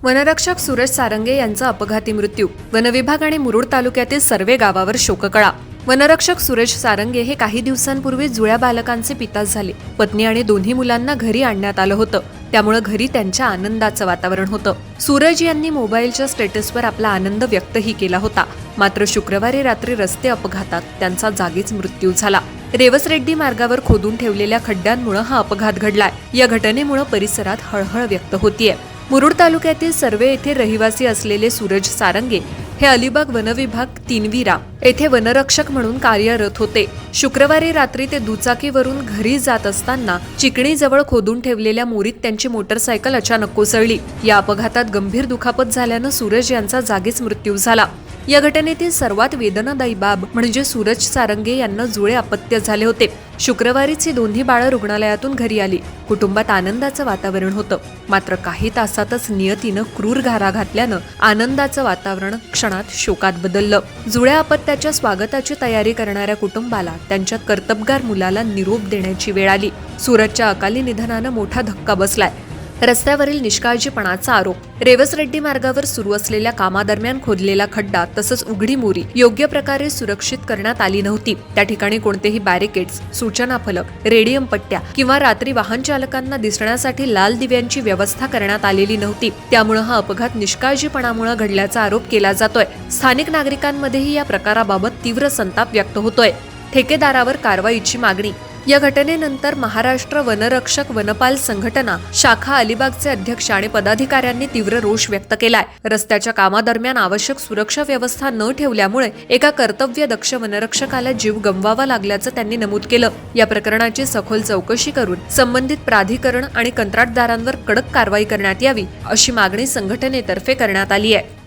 वनरक्षक सूरज सारंगे यांचा अपघाती मृत्यू. वनविभाग आणि मुरुड तालुक्यातील सर्वे गावावर शोककळा. वनरक्षक सूरज सारंगे हे काही दिवसांपूर्वी जुळ्या बालकांचे पिता झाले. पत्नी आणि दोन्ही मुलांना घरी आणण्यात आलं होतं, त्यामुळे घरी त्यांच्या आनंदाचं वातावरण होतं. सूरज यांनी मोबाईलच्या स्टेटसवर आपला आनंद व्यक्तही केला होता. मात्र शुक्रवारी रात्री रस्ते अपघातात त्यांचा जागीच मृत्यू झाला. रेवसरेड्डी मार्गावर खोदून ठेवलेल्या खड्ड्यांमुळे हा अपघात घडलाय. या घटनेमुळे परिसरात हळहळ व्यक्त होतीये. मुरुड तालुक्यातील सर्वे येथे रहिवासी असलेले सूरज सारंगे हे अलिबाग वनविभाग तीनविरा येथे वनरक्षक म्हणून कार्यरत होते. शुक्रवारी रात्री ते दुचाकीवरून घरी जात असताना चिकणीजवळ खोदून ठेवलेल्या मोरीत त्यांची मोटरसायकल अचानक कोसळली. या अपघातात गंभीर दुखापत झाल्यानं सूरज यांचा जागीच मृत्यू झाला. या घटनेतील सर्वात वेदनादायी बाब म्हणजे सूरज सारंगे यांना जुळे अपत्य झाले होते. शुक्रवारीच ही दोन्ही बाळं रुग्णालयातून घरी आली. कुटुंबात आनंदाचं वातावरण होतं. मात्र काही तासातच नियतीनं क्रूर घारा घातल्यानं आनंदाचं वातावरण क्षणात शोकात बदललं. जुळ्या अपत्याच्या स्वागताची तयारी करणाऱ्या कुटुंबाला त्यांच्या कर्तबगार मुलाला निरोप देण्याची वेळ आली. सूरजच्या अकाली निधनानं मोठा धक्का बसलाय. रस्त्यावरील निष्काळजीपणाचा आरोप. रेवसरेड्डी मार्गावर सुरू असलेल्या कामादरम्यान खोदलेला खड्डा तसंच उघडी मोरी योग्य प्रकारे सुरक्षित करण्यात आली नव्हती. त्या ठिकाणी कोणतेही बॅरिकेड्स, सूचना फलक, रेडियम पट्ट्या किंवा रात्री वाहन चालकांना दिसण्यासाठी लाल दिव्यांची व्यवस्था करण्यात आलेली नव्हती. त्यामुळे हा अपघात निष्काळजीपणामुळे घडल्याचा आरोप केला जातोय. स्थानिक नागरिकांमध्येही या प्रकाराबाबत तीव्र संताप व्यक्त होतोय. ठेकेदारावर कारवाईची मागणी. या घटनेनंतर महाराष्ट्र वनरक्षक वनपाल संघटना शाखा अलिबागचे अध्यक्ष आणि पदाधिकाऱ्यांनी तीव्र रोष व्यक्त केलाय. रस्त्याच्या कामादरम्यान आवश्यक सुरक्षा व्यवस्था न ठेवल्यामुळे एका कर्तव्यदक्ष वनरक्षकाला जीव गमवावा लागल्याचं त्यांनी नमूद केलं. या प्रकरणाची सखोल चौकशी करून संबंधित प्राधिकरण आणि कंत्राटदारांवर कडक कारवाई करण्यात यावी अशी मागणी संघटनेतर्फे करण्यात आली आहे.